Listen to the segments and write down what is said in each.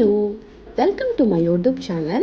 Hello, welcome to my YouTube channel.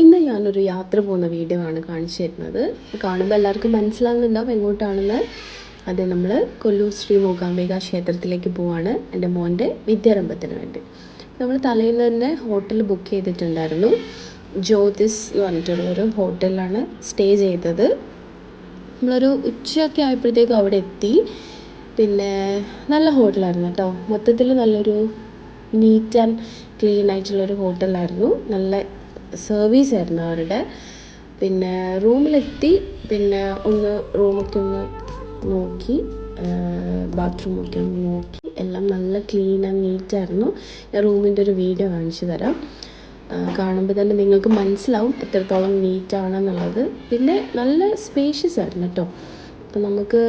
ഇന്ന് ഞാനൊരു യാത്ര പോകുന്ന വീഡിയോ ആണ് കാണിച്ചു തരുന്നത്. കാണുമ്പോൾ എല്ലാവർക്കും മനസ്സിലാകുന്നുണ്ടാവും എങ്ങോട്ടാണെന്ന്. അത് നമ്മൾ കൊല്ലൂർ ശ്രീ മൂകാംബിക ക്ഷേത്രത്തിലേക്ക് പോവാണ് എൻ്റെ മോൻ്റെ വിദ്യാരംഭത്തിന് വേണ്ടി. നമ്മൾ തലേന്ന് തന്നെ ഹോട്ടൽ ബുക്ക് ചെയ്തിട്ടുണ്ടായിരുന്നു. ജ്യോതിസ് എന്ന് പറഞ്ഞിട്ടുള്ളൊരു ഹോട്ടലിലാണ് സ്റ്റേ ചെയ്തത്. നമ്മളൊരു ഉച്ചയൊക്കെ ആയപ്പോഴത്തേക്കും അവിടെ എത്തി. പിന്നെ നല്ല ഹോട്ടലായിരുന്നു കേട്ടോ. മൊത്തത്തിൽ നല്ലൊരു നീറ്റ് ആൻഡ് ക്ലീൻ ആയിട്ടുള്ളൊരു ഹോട്ടലായിരുന്നു. നല്ല സർവീസ് ആയിരുന്നു അവരുടെ. പിന്നെ റൂമിലെത്തി. പിന്നെ ഒന്ന് റൂമൊക്കെ ഒന്ന് നോക്കി, ബാത്റൂമൊക്കെ ഒന്ന് നോക്കി. എല്ലാം നല്ല ക്ലീൻ ആൻഡ് നീറ്റായിരുന്നു. ഞാൻ റൂമിൻ്റെ ഒരു വീഡിയോ കാണിച്ചു തരാം. കാണുമ്പോൾ തന്നെ നിങ്ങൾക്ക് മനസ്സിലാവും എത്രത്തോളം നീറ്റാണെന്നുള്ളത്. പിന്നെ നല്ല സ്പേഷ്യസ് ആയിരുന്നു കേട്ടോ. അപ്പോൾ നമുക്ക്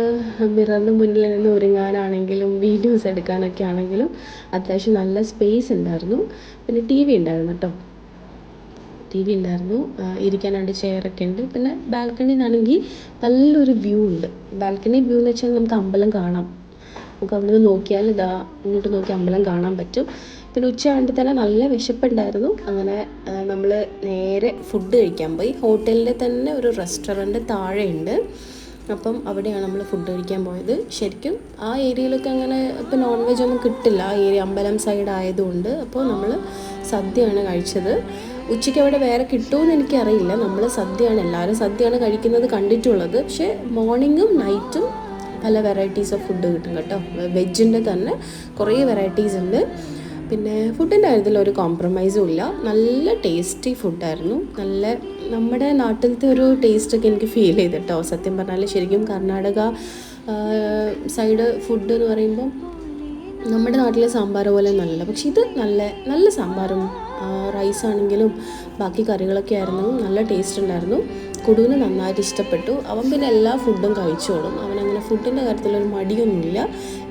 മിററിന് മുന്നിൽ നിന്ന് ഒരുങ്ങാനാണെങ്കിലും വീഡിയോസ് എടുക്കാനൊക്കെ ആണെങ്കിലും അത്യാവശ്യം നല്ല സ്പേസ് ഉണ്ടായിരുന്നു. പിന്നെ ടി വി ഉണ്ടായിരുന്നു കേട്ടോ. ടി വി ഉണ്ടായിരുന്നു, ഇരിക്കാൻ രണ്ട് ചെയറൊക്കെ ഉണ്ട്. പിന്നെ ബാൽക്കണിയിൽ നിന്നാണെങ്കിൽ നല്ലൊരു വ്യൂ ഉണ്ട്. ബാൽക്കണി വ്യൂ എന്ന് വെച്ചാൽ നമുക്ക് അമ്പലം കാണാം. നമുക്ക് അവിടെ നിന്ന് നോക്കിയാൽ ഇതാ ഇങ്ങോട്ട് നോക്കി അമ്പലം കാണാൻ പറ്റും. പിന്നെ ഉച്ചയാകുമ്പോൾ തന്നെ നല്ല വിശപ്പുണ്ടായിരുന്നു. അങ്ങനെ നമ്മൾ നേരെ ഫുഡ് കഴിക്കാൻ പോയി. ഹോട്ടലിൻ്റെ തന്നെ ഒരു റെസ്റ്റോറൻറ്റ് താഴെയുണ്ട്. അപ്പം അവിടെയാണ് നമ്മൾ ഫുഡ് കഴിക്കാൻ പോയത്. ശരിക്കും ആ ഏരിയയിലൊക്കെ അങ്ങനെ ഇപ്പോൾ നോൺ വെജ് ഒന്നും കിട്ടില്ല, ആ ഏരിയ അമ്പലം സൈഡ് ആയതുകൊണ്ട്. അപ്പോൾ നമ്മൾ സദ്യയാണ് കഴിച്ചത്. ഉച്ചയ്ക്ക് അവിടെ വേറെ കിട്ടുമെന്ന് എനിക്കറിയില്ല. നമ്മൾ സദ്യയാണ്, എല്ലാവരും സദ്യയാണ് കഴിക്കുന്നത് കണ്ടിട്ടുള്ളത്. പക്ഷേ മോർണിംഗും നൈറ്റും പല വെറൈറ്റീസ് ഓഫ് ഫുഡ് കിട്ടും കേട്ടോ. വെജിൻ്റെ തന്നെ കുറേ വെറൈറ്റീസ് ഉണ്ട്. പിന്നെ ഫുഡിൻ്റെ കാര്യത്തിൽ ഒരു കോംപ്രമൈസും ഇല്ല. നല്ല ടേസ്റ്റി ഫുഡായിരുന്നു. നല്ല നമ്മുടെ നാട്ടിലത്തെ ഒരു ടേസ്റ്റൊക്കെ എനിക്ക് ഫീൽ ചെയ്തു കേട്ടോ. സത്യം പറഞ്ഞാൽ ശരിക്കും കർണാടക സൈഡ് ഫുഡ് എന്ന് പറയുമ്പം നമ്മുടെ നാട്ടിലെ സാമ്പാർ പോലെ നല്ല, പക്ഷെ ഇത് നല്ല സാമ്പാറും റൈസാണെങ്കിലും ബാക്കി കറികളൊക്കെ ആയിരുന്നു. നല്ല ടേസ്റ്റ് ഉണ്ടായിരുന്നു. കുടുവിന് നന്നായിട്ട് ഇഷ്ടപ്പെട്ടു. അവൻ പിന്നെ എല്ലാ ഫുഡും കഴിച്ചോളും. അവനങ്ങനെ ഫുഡിൻ്റെ കാര്യത്തിലൊരു മടിയൊന്നുമില്ല.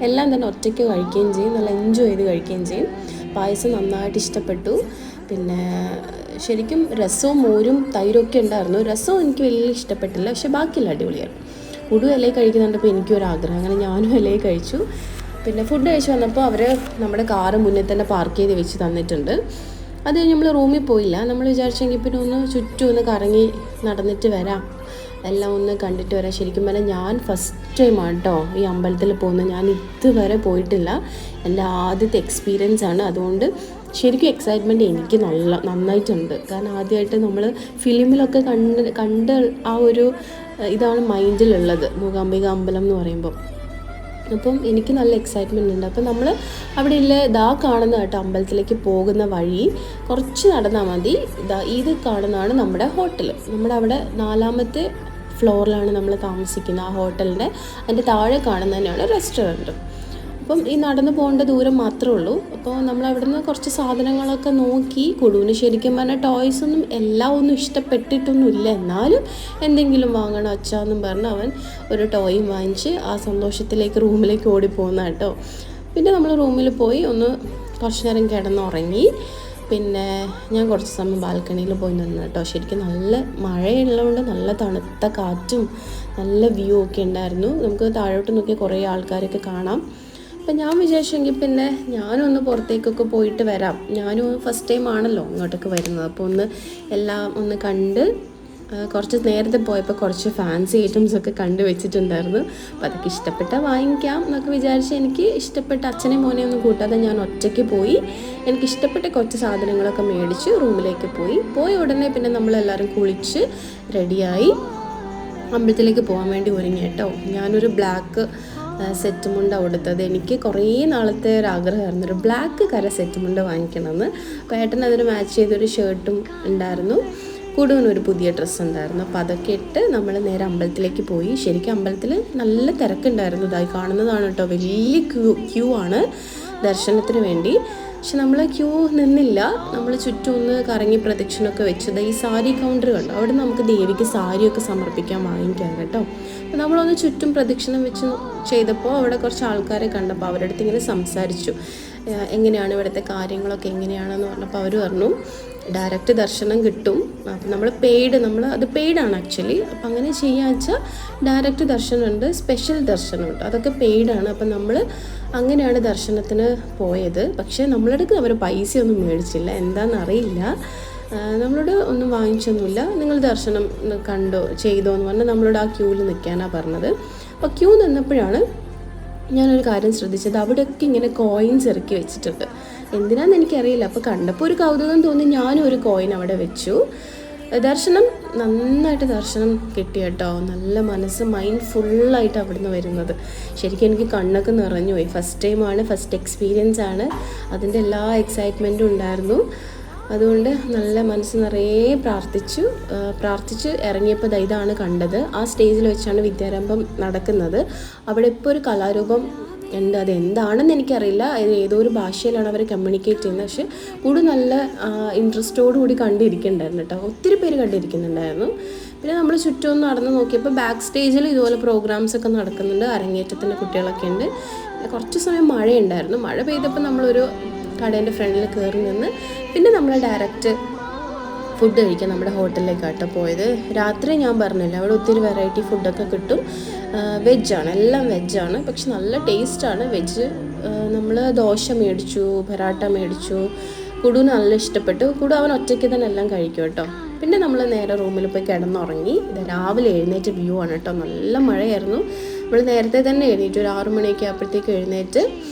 എല്ലാം തന്നെ ഒറ്റയ്ക്ക് കഴിക്കുകയും ചെയ്യും, നല്ല എൻജോയ് ചെയ്ത് കഴിക്കുകയും ചെയ്യും. പായസം നന്നായിട്ട് ഇഷ്ടപ്പെട്ടു. പിന്നെ ശരിക്കും രസവും മോരും തൈരും ഒക്കെ ഉണ്ടായിരുന്നു. രസവും എനിക്ക് വലിയ ഇഷ്ടപ്പെട്ടില്ല, പക്ഷെ ബാക്കിയെല്ലാം അടിപൊളിയായിരുന്നു. കുടു ഇലയിൽ കഴിക്കുന്നുണ്ടപ്പോൾ എനിക്കൊരാഗ്രഹം, അങ്ങനെ ഞാനും ഇലയിൽ കഴിച്ചു. പിന്നെ ഫുഡ് കഴിച്ച് വന്നപ്പോൾ അവർ നമ്മുടെ കാറ് മുന്നിൽ തന്നെ പാർക്ക് ചെയ്ത് വെച്ച് തന്നിട്ടുണ്ട്. അത് കഴിഞ്ഞ് നമ്മൾ റൂമിൽ പോയില്ല. നമ്മൾ വിചാരിച്ചെങ്കിൽ പിന്നെ ഒന്ന് ചുറ്റും ഒന്ന് കറങ്ങി നടന്നിട്ട് വരാം, എല്ലാം ഒന്ന് കണ്ടിട്ട് വരാം. ശരിക്കും പറഞ്ഞാൽ ഞാൻ ഫസ്റ്റ് ടൈമാണ് കേട്ടോ ഈ അമ്പലത്തിൽ പോകുന്നത്. ഞാൻ ഇതുവരെ പോയിട്ടില്ല, എൻ്റെ ആദ്യത്തെ എക്സ്പീരിയൻസ് ആണ്. അതുകൊണ്ട് ശരിക്കും എക്സൈറ്റ്മെൻറ്റ് എനിക്ക് നന്നായിട്ടുണ്ട്. കാരണം ആദ്യമായിട്ട് നമ്മൾ ഫിലിമിലൊക്കെ കണ്ട് ആ ഒരു ഇതാണ് മൈൻഡിലുള്ളത്, മൂകാംബിക അമ്പലം എന്ന് പറയുമ്പോൾ. അപ്പം എനിക്ക് നല്ല എക്സൈറ്റ്മെൻ്റ് ഉണ്ട്. അപ്പം നമ്മൾ അവിടെ ഇല്ല കാണുന്ന കേട്ടോ അമ്പലത്തിലേക്ക് പോകുന്ന വഴി കുറച്ച് നടന്നാൽ മതി. ഇത് കാണുന്നതാണ് നമ്മുടെ ഹോട്ടൽ. നമ്മുടെ അവിടെ 4ാമത്തെ ഫ്ലോറിലാണ് നമ്മൾ താമസിക്കുന്നത് ആ ഹോട്ടലിൻ്റെ. അതിൻ്റെ താഴെ കാണുന്ന തന്നെയാണ് റെസ്റ്റോറൻറ്റ്. അപ്പം ഈ നടന്നു പോകേണ്ട ദൂരം മാത്രമേ ഉള്ളൂ. അപ്പോൾ നമ്മൾ അവിടെ നിന്ന് കുറച്ച് സാധനങ്ങളൊക്കെ നോക്കി. കുടുവിന് ശരിക്കും പറഞ്ഞാൽ ടോയ്സ് ഒന്നും എല്ലാം ഒന്നും ഇഷ്ടപ്പെട്ടിട്ടൊന്നുമില്ല, എന്നാലും എന്തെങ്കിലും വാങ്ങണം അച്ഛാന്നും പറഞ്ഞ് അവൻ ഒരു ടോയും വാങ്ങിച്ച് ആ സന്തോഷത്തിലേക്ക് റൂമിലേക്ക് ഓടിപ്പോകുന്ന കേട്ടോ. പിന്നെ നമ്മൾ റൂമിൽ പോയി ഒന്ന് കുറച്ച് നേരം കിടന്നുറങ്ങി. പിന്നെ ഞാൻ കുറച്ച് സമയം ബാൽക്കണിയിൽ പോയി നിന്ന് കേട്ടോ. ശരിക്കും നല്ല മഴയുള്ളതുകൊണ്ട് നല്ല തണുത്ത കാറ്റും നല്ല വ്യൂ ഒക്കെ ഉണ്ടായിരുന്നു. നമുക്ക് താഴോട്ട് നോക്കി കുറേ ആൾക്കാരൊക്കെ കാണാം. അപ്പം ഞാൻ വിചാരിച്ചെങ്കിൽ പിന്നെ ഞാനൊന്ന് പുറത്തേക്കൊക്കെ പോയിട്ട് വരാം. ഞാനും ഫസ്റ്റ് ടൈം ആണല്ലോ ഇങ്ങോട്ടൊക്കെ വരുന്നത്. അപ്പോൾ എല്ലാം ഒന്ന് കണ്ട്, കുറച്ച് നേരത്തെ പോയപ്പോൾ കുറച്ച് ഫാൻസി ഐറ്റംസൊക്കെ കണ്ടു വെച്ചിട്ടുണ്ടായിരുന്നു. അപ്പോൾ അതൊക്കെ ഇഷ്ടപ്പെട്ടാൽ വാങ്ങിക്കാം എന്നൊക്കെ വിചാരിച്ച് എനിക്ക് ഇഷ്ടപ്പെട്ട അച്ഛനെയും മോനെയും ഒന്നും കൂട്ടാതെ ഞാൻ ഒറ്റയ്ക്ക് പോയി. എനിക്കിഷ്ടപ്പെട്ട കുറച്ച് സാധനങ്ങളൊക്കെ മേടിച്ച് റൂമിലേക്ക് പോയി ഉടനെ പിന്നെ നമ്മളെല്ലാവരും കുളിച്ച് റെഡിയായി അമ്പലത്തിലേക്ക് പോകാൻ വേണ്ടി ഒരുങ്ങി കേട്ടോ. ഞാനൊരു ബ്ലാക്ക് സെറ്റ് മുണ്ട കൊടുത്തത്. എനിക്ക് കുറേ നാളത്തെ ഒരു ആഗ്രഹമായിരുന്നു ഒരു ബ്ലാക്ക് സെറ്റ് മുണ്ട് വാങ്ങിക്കണമെന്ന്. അപ്പോൾ ഏട്ടൻ അതിന് മാച്ച് ചെയ്തൊരു ഷർട്ടും ഉണ്ടായിരുന്നു. കുടുവിനൊരു പുതിയ ഡ്രസ്സ് ഉണ്ടായിരുന്നു. അപ്പോൾ അതൊക്കെ ഇട്ട് നമ്മൾ നേരെ അമ്പലത്തിലേക്ക് പോയി. ശരിക്കും അമ്പലത്തിൽ നല്ല തിരക്കുണ്ടായിരുന്നു. ഇതായി കാണുന്നതാണ് കേട്ടോ, വലിയ ക്യൂ ആണ് ദർശനത്തിന് വേണ്ടി. പക്ഷെ നമ്മൾ ക്യൂ നിന്നില്ല. നമ്മൾ ചുറ്റും ഒന്ന് കറങ്ങി പ്രദക്ഷിണമൊക്കെ വെച്ചത്. ഈ സാരി കൗണ്ടർ കണ്ടു, അവിടെ നമുക്ക് ദേവിക്ക് സാരിയൊക്കെ സമർപ്പിക്കാൻ വാങ്ങിക്കാം കേട്ടോ. അപ്പോൾ നമ്മളൊന്ന് ചുറ്റും പ്രദക്ഷിണം വെച്ച് ചെയ്തപ്പോൾ അവിടെ കുറച്ച് ആൾക്കാരെ കണ്ടപ്പോൾ അവരുടെ അടുത്ത് ഇങ്ങനെ സംസാരിച്ചു, എങ്ങനെയാണ് ഇവിടുത്തെ കാര്യങ്ങളൊക്കെ എങ്ങനെയാണെന്ന് പറഞ്ഞപ്പോൾ അവർ പറഞ്ഞു ഡയറക്റ്റ് ദർശനം കിട്ടും. അപ്പം നമ്മൾ അത് പെയ്ഡാണ് ആക്ച്വലി. അപ്പം അങ്ങനെ ചെയ്യാന്ന് വെച്ചാൽ ഡയറക്റ്റ് ദർശനമുണ്ട്, സ്പെഷ്യൽ ദർശനമുണ്ട്, അതൊക്കെ പെയ്ഡാണ്. അപ്പം നമ്മൾ അങ്ങനെയാണ് ദർശനത്തിന് പോയത്. പക്ഷേ നമ്മളടുത്ത് അവർ പൈസയൊന്നും മേടിച്ചില്ല, എന്താണെന്നറിയില്ല. നമ്മളോട് ഒന്നും വാങ്ങിച്ചൊന്നുമില്ല. നിങ്ങൾ ദർശനം കണ്ടോ ചെയ്തോ എന്ന് പറഞ്ഞാൽ നമ്മളോട് ആ ക്യൂവിൽ നിൽക്കാനാണ് പറഞ്ഞത്. അപ്പോൾ ക്യൂ നിന്നപ്പോഴാണ് ഞാനൊരു കാര്യം ശ്രദ്ധിച്ചത്, അവിടെയൊക്കെ ഇങ്ങനെ കോയിൻസ് ഇറക്കി വെച്ചിട്ടുണ്ട്. എന്തിനാണെന്ന് എനിക്കറിയില്ല. അപ്പോൾ കണ്ടപ്പോൾ ഒരു കൗതുകം തോന്നി, ഞാനും ഒരു കോയിൻ അവിടെ വെച്ചു. നന്നായിട്ട് ദർശനം കിട്ടി കേട്ടോ. നല്ല മനസ്സ് മൈൻഡ് ഫുള്ളായിട്ട് അവിടുന്ന് വരുന്നത്. ശരിക്കും എനിക്ക് കണ്ണൊക്കെ നിറഞ്ഞു പോയി. ഫസ്റ്റ് ടൈമാണ്, ഫസ്റ്റ് എക്സ്പീരിയൻസ് ആണ്. അതിൻ്റെ എല്ലാ എക്സൈറ്റ്മെൻറ്റും ഉണ്ടായിരുന്നു. അതുകൊണ്ട് നല്ല മനസ്സ് നിറയെ പ്രാർത്ഥിച്ച് ഇറങ്ങിയപ്പോൾ ഇതാണ് കണ്ടത്. ആ സ്റ്റേജിൽ വെച്ചാണ് വിദ്യാരംഭം നടക്കുന്നത്. അവിടെ ഇപ്പോൾ ഒരു കലാരൂപം ഉണ്ട്. അത് എന്താണെന്ന് എനിക്കറിയില്ല. ഇത് ഏതോ ഒരു ഭാഷയിലാണ് അവർ കമ്മ്യൂണിക്കേറ്റ് ചെയ്യുന്നത്. പക്ഷെ കൂടുതൽ നല്ല ഇൻട്രസ്റ്റോടുകൂടി കണ്ടിരിക്കുന്നുണ്ടായിരുന്നു കേട്ടോ. ഒത്തിരി പേര് കണ്ടിരിക്കുന്നുണ്ടായിരുന്നു. പിന്നെ നമ്മൾ ചുറ്റും നടന്ന് നോക്കിയപ്പോൾ ബാക്ക് സ്റ്റേജിൽ ഇതുപോലെ പ്രോഗ്രാംസ് ഒക്കെ നടക്കുന്നുണ്ട്. അരങ്ങേറ്റത്തിൻ്റെ കുട്ടികളൊക്കെ ഉണ്ട്. കുറച്ച് സമയം മഴയുണ്ടായിരുന്നു. മഴ പെയ്തപ്പോൾ നമ്മളൊരു കടേൻ്റെ ഫ്രണ്ടിൽ കയറി നിന്ന് പിന്നെ നമ്മൾ ഡയറക്റ്റ് ഫുഡ് കഴിക്കാൻ നമ്മുടെ ഹോട്ടലിലേക്കാട്ടോ പോയത്. രാത്രി ഞാൻ പറഞ്ഞില്ല, അവിടെ ഒത്തിരി വെറൈറ്റി ഫുഡൊക്കെ കിട്ടും. വെജാണ്, എല്ലാം വെജാണ്. പക്ഷെ നല്ല ടേസ്റ്റാണ് വെജ്. നമ്മൾ ദോശ മേടിച്ചു, പൊറാട്ട മേടിച്ചു. കുടുവിന് നല്ല ഇഷ്ടപ്പെട്ടു. കുടു അവൻ ഒറ്റയ്ക്ക് തന്നെ എല്ലാം കഴിക്കും കേട്ടോ. പിന്നെ നമ്മൾ നേരെ റൂമിൽ പോയി കിടന്നുറങ്ങി. ഇത് രാവിലെ എഴുന്നേറ്റ് വ്യൂ ആണ് കേട്ടോ. നല്ല മഴയായിരുന്നു. നമ്മൾ നേരത്തെ തന്നെ എഴുന്നേറ്റു. ഒരു 6 മണിയൊക്കെ ആയപ്പോഴത്തേക്ക് എഴുന്നേറ്റ്,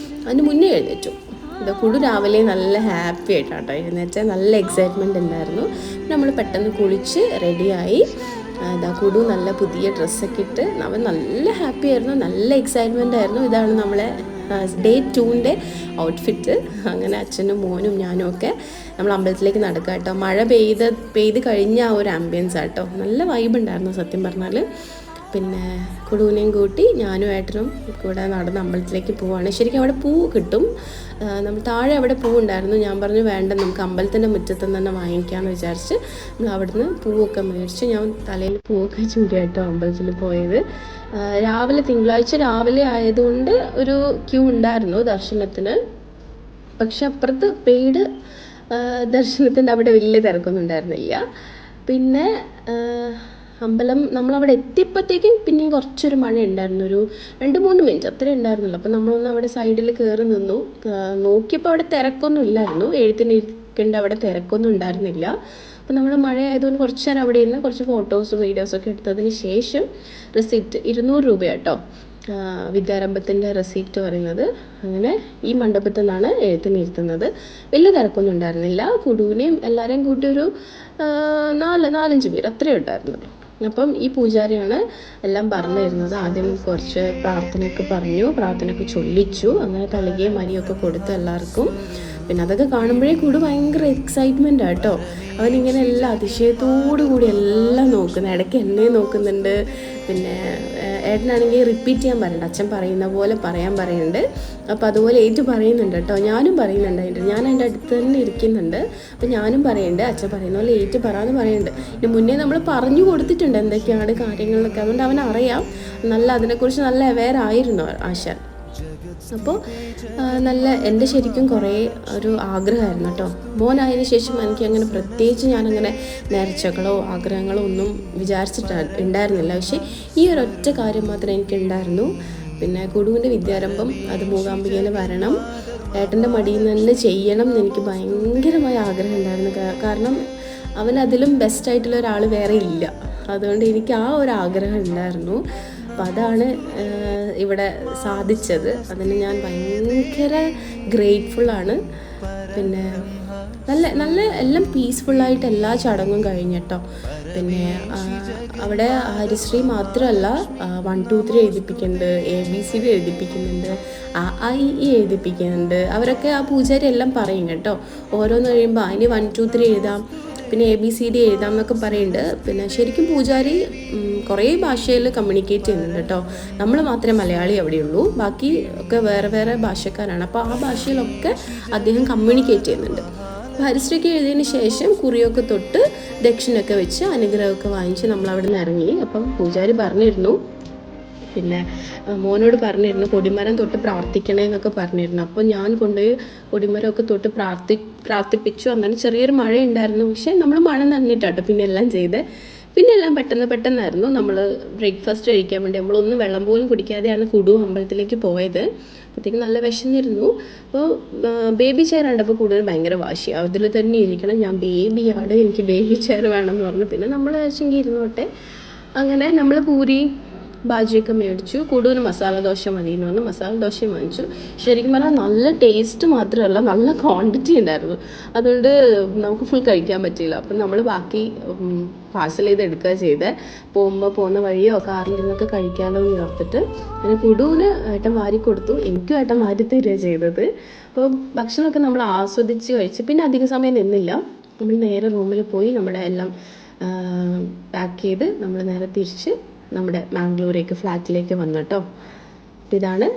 അതിന് മുന്നേ എഴുന്നേറ്റു. കുടു രാവിലെ നല്ല ഹാപ്പി ആയിട്ടാട്ടോ എഴുന്നേറ്റ്. നല്ല എക്സൈറ്റ്മെൻറ്റ് ഉണ്ടായിരുന്നു. നമ്മൾ പെട്ടെന്ന് കുളിച്ച് റെഡിയായി. കുടു നല്ല പുതിയ ഡ്രസ്സൊക്കെ ഇട്ട് അവൻ നല്ല ഹാപ്പി ആയിരുന്നു, നല്ല എക്സൈറ്റ്മെൻ്റ് ആയിരുന്നു. ഇതാണ് നമ്മളെ ഡേ 2ൻ്റെ ഔട്ട്ഫിറ്റ്. അങ്ങനെ അച്ഛനും മോനും ഞാനും ഒക്കെ നമ്മൾ അമ്പലത്തിലേക്ക് നടക്കുക കേട്ടോ. മഴ പെയ്ത് കഴിഞ്ഞ ആ ഒരു ആംബിയൻസ് ആട്ടോ. നല്ല വൈബ് ഉണ്ടായിരുന്നു സത്യം പറഞ്ഞാൽ. പിന്നെ കുടുവിനെയും കൂട്ടി ഞാനും ഏട്ടനും കൂടെ നടന്ന് അമ്പലത്തിലേക്ക് പോവുകയാണ്. ശരിക്കും അവിടെ പൂ കിട്ടും. നമ്മൾ താഴെ അവിടെ പൂവുണ്ടായിരുന്നു. ഞാൻ പറഞ്ഞു വേണ്ട, നമുക്ക് അമ്പലത്തിൻ്റെ മുറ്റത്ത് തന്നെ വാങ്ങിക്കാമെന്ന് വിചാരിച്ച് നമ്മൾ അവിടുന്ന് പൂവൊക്കെ മേടിച്ച് ഞാൻ തലയിൽ പൂവൊക്കെ ചൂടിയായിട്ടോ അമ്പലത്തിൽ പോയത്. തിങ്കളാഴ്ച രാവിലെ ആയതുകൊണ്ട് ഒരു ക്യൂ ഉണ്ടായിരുന്നു ദർശനത്തിന്. പക്ഷെ അപ്പുറത്ത് പെയ്ഡ് ദർശനത്തിൻ്റെ അവിടെ വലിയ തിരക്കൊന്നും ഉണ്ടായിരുന്നില്ല. പിന്നെ അമ്പലം നമ്മളവിടെ എത്തിയപ്പോഴത്തേക്കും പിന്നെയും കുറച്ചൊരു മഴ ഉണ്ടായിരുന്നു. ഒരു 2-3 മിനിറ്റ് അത്രേ ഉണ്ടായിരുന്നുള്ളൂ. അപ്പോൾ നമ്മളൊന്ന് അവിടെ സൈഡിൽ കയറി നിന്നു. നോക്കിയപ്പോൾ അവിടെ തിരക്കൊന്നും ഇല്ലായിരുന്നു. എഴുത്തിനിരിക്കേണ്ട അവിടെ തിരക്കൊന്നും ഉണ്ടായിരുന്നില്ല. അപ്പോൾ നമ്മൾ മഴ ആയതുകൊണ്ട് കുറച്ച് നേരം അവിടെ ഇരുന്ന് കുറച്ച് ഫോട്ടോസും വീഡിയോസൊക്കെ എടുത്തതിന് ശേഷം റെസിപ്റ്റ് 200 രൂപ കേട്ടോ വിദ്യാരംഭത്തിൻ്റെ റെസിപ്റ്റ് പറയുന്നത്. അങ്ങനെ ഈ മണ്ഡപത്തിൽ നിന്നാണ് എഴുത്തിനിരുത്തുന്നത്. വലിയ തിരക്കൊന്നും ഉണ്ടായിരുന്നില്ല. കുടുവിനെയും എല്ലാവരെയും കൂട്ടി ഒരു 4-5 പേര് അത്രേ ഉണ്ടായിരുന്നുള്ളൂ. അപ്പം ഈ പൂജാരിയാണ് എല്ലാം പറഞ്ഞു തരുന്നത്. ആദ്യം കുറച്ച് പ്രാർത്ഥനയൊക്കെ ചൊല്ലിച്ചു. അങ്ങനെ തളികയും മരിയൊക്കെ കൊടുത്തു എല്ലാവർക്കും. പിന്നെ അതൊക്കെ കാണുമ്പോഴേ കൂടി ഭയങ്കര എക്സൈറ്റ്മെൻ്റ് ആട്ടോ. അവനിങ്ങനെ എല്ലാം അതിശയത്തോടു കൂടി എല്ലാം നോക്കുന്നത്. ഇടയ്ക്ക് എന്നെ നോക്കുന്നുണ്ട്. പിന്നെ ഏട്ടനാണെങ്കിൽ റിപ്പീറ്റ് ചെയ്യാൻ പറയുന്നുണ്ട്. അച്ഛൻ പറയുന്ന പോലെ പറയാൻ പറയുന്നുണ്ട്. അപ്പോൾ അതുപോലെ ഏറ്റു പറയുന്നുണ്ട് കേട്ടോ. ഞാനും പറയുന്നുണ്ട്. ഞാൻ അതിൻ്റെ അടുത്ത് തന്നെ ഇരിക്കുന്നുണ്ട്. അപ്പോൾ ഞാനും പറയുന്നുണ്ട്, അച്ഛൻ പറയുന്ന പോലെ ഏറ്റു പറയാമെന്ന് പറയുന്നുണ്ട്. ഇതിന് മുന്നേ നമ്മൾ പറഞ്ഞു കൊടുത്തിട്ടുണ്ട് എന്തൊക്കെയാണ് കാര്യങ്ങളിലൊക്കെ. അതുകൊണ്ട് അവനറിയാം. അതിനെക്കുറിച്ച് നല്ല അവെയർ ആയിരുന്നു ആശാൻ. അപ്പോൾ എൻ്റെ ശരിക്കും കുറേ ഒരു ആഗ്രഹമായിരുന്നു കേട്ടോ. മോനായതിനു ശേഷം എനിക്ക് അങ്ങനെ പ്രത്യേകിച്ച് ഞാനങ്ങനെ നേർച്ചകളോ ആഗ്രഹങ്ങളോ ഒന്നും ഉണ്ടായിരുന്നില്ല. പക്ഷേ ഈ ഒരൊറ്റ കാര്യം മാത്രമേ എനിക്കുണ്ടായിരുന്നു. പിന്നെ കുടുവിൻ്റെ വിദ്യാരംഭം അത് മൂകാംബികയിൽ വരണം, ഏട്ടൻ്റെ മടിയിൽ നിന്ന് തന്നെ ചെയ്യണം എന്ന് എനിക്ക് ഭയങ്കരമായ ആഗ്രഹം ഉണ്ടായിരുന്നു. കാരണം അവനതിലും ബെസ്റ്റായിട്ടുള്ള ഒരാൾ വേറെ ഇല്ല. അതുകൊണ്ട് എനിക്ക് ആ ഒരു ആഗ്രഹം ഉണ്ടായിരുന്നു. അപ്പം അതാണ് ഇവിടെ സാധിച്ചത്. അതിന് ഞാൻ ഭയങ്കര ഗ്രേറ്റ്ഫുള്ളാണ്. പിന്നെ നല്ല എല്ലാം പീസ്ഫുള്ളായിട്ട് എല്ലാ ചടങ്ങും കഴിഞ്ഞിട്ടോ. പിന്നെ അവിടെ ഹരിശ്രീ മാത്രമല്ല 1, 2, 3 എഴുതിപ്പിക്കുന്നുണ്ട്, ABCD എഴുതിപ്പിക്കുന്നുണ്ട്, AIE എഴുതിപ്പിക്കുന്നുണ്ട്. അവരൊക്കെ ആ പൂജാരി എല്ലാം പറയും കേട്ടോ. ഓരോന്ന് കഴിയുമ്പോൾ അതിന് 1, 2, 3 എഴുതാം, പിന്നെ ABCD എഴുതാം എന്നൊക്കെ പറയുന്നുണ്ട്. പിന്നെ ശരിക്കും പൂജാരി കുറേ ഭാഷയിൽ കമ്മ്യൂണിക്കേറ്റ് ചെയ്യുന്നുണ്ട് കേട്ടോ. നമ്മൾ മാത്രമേ മലയാളി അവിടെയുള്ളൂ, ബാക്കി ഒക്കെ വേറെ ഭാഷക്കാരാണ്. അപ്പോൾ ആ ഭാഷയിലൊക്കെ അദ്ദേഹം കമ്മ്യൂണിക്കേറ്റ് ചെയ്യുന്നുണ്ട്. ഹരിശ്രീക്ക് എഴുതിയതിന് ശേഷം കുറിയൊക്കെ തൊട്ട് ദക്ഷിണയൊക്കെ വെച്ച് അനുഗ്രഹമൊക്കെ വാങ്ങിച്ച് നമ്മൾ അവിടെ നിന്ന് ഇറങ്ങി. അപ്പം പൂജാരി പറഞ്ഞിരുന്നു, പിന്നെ മോനോട് പറഞ്ഞിരുന്നു കൊടിമരം തൊട്ട് പ്രാർത്ഥിക്കണേ എന്നൊക്കെ പറഞ്ഞിരുന്നു. അപ്പോൾ ഞാൻ കൊണ്ടുപോയി കൊടിമരമൊക്കെ തൊട്ട് പ്രാർത്ഥിപ്പിച്ചു. അങ്ങനെ ചെറിയൊരു മഴ ഉണ്ടായിരുന്നു. പക്ഷേ നമ്മൾ മഴ നനഞ്ഞിട്ടാട്ടോ പിന്നെ എല്ലാം ചെയ്ത്. പിന്നെ എല്ലാം പെട്ടെന്നായിരുന്നു. നമ്മൾ ബ്രേക്ക്ഫാസ്റ്റ് കഴിക്കാൻ വേണ്ടി നമ്മളൊന്നും വെള്ളം പോലും കുടിക്കാതെയാണ് കുടു അമ്പലത്തിലേക്ക് പോയത്. അപ്പോഴത്തേക്കും നല്ല വിശന്നിരുന്നു. അപ്പോൾ ബേബി ചെയർ കണ്ടപ്പോൾ കൂടുതൽ ഭയങ്കര വാശിയാണ്, അതിൽ തന്നെ ഇരിക്കണം, ഞാൻ ബേബിയാണ്, എനിക്ക് ബേബി ചെയർ വേണം എന്ന് പറഞ്ഞു. പിന്നെ നമ്മൾ വെച്ചെങ്കിൽ ഇരുന്നോട്ടെ. അങ്ങനെ നമ്മൾ പൂരി ബാജിയൊക്കെ മേടിച്ചു. കൂടുതൽ മസാല ദോശ മതി എന്ന് പറഞ്ഞു മസാല ദോശയും വാങ്ങിച്ചു. ശരിക്കും പറഞ്ഞാൽ നല്ല ടേസ്റ്റ് മാത്രമല്ല നല്ല ക്വാണ്ടിറ്റി ഉണ്ടായിരുന്നു. അതുകൊണ്ട് നമുക്ക് ഫുൾ കഴിക്കാൻ പറ്റിയില്ല. അപ്പം നമ്മൾ ബാക്കി പാഴ്സൽ ചെയ്ത് എടുക്കുക ചെയ്തത്. പോകുന്ന വഴിയോ കാറിലിരുന്നൊക്കെ കഴിക്കാമല്ലോ എന്ന് ഓർത്തിട്ട് അങ്ങനെ കുടുവിന് ഏട്ടൻ വാരി കൊടുത്തു, എനിക്കും ഏട്ടൻ വാരി തരിക ചെയ്തത്. അപ്പോൾ ഭക്ഷണമൊക്കെ നമ്മൾ ആസ്വദിച്ച് കഴിച്ച് പിന്നെ അധിക സമയം നിന്നില്ല. നമ്മൾ നേരെ റൂമിൽ പോയി നമ്മുടെ എല്ലാം പാക്ക് ചെയ്ത് നമ്മൾ നേരെ തിരിച്ച് നമ്മുടെ മാംഗ്ലൂരേക്ക് ഫ്ലാറ്റിലേക്ക് വന്നു കേട്ടോ. ഇതാണ്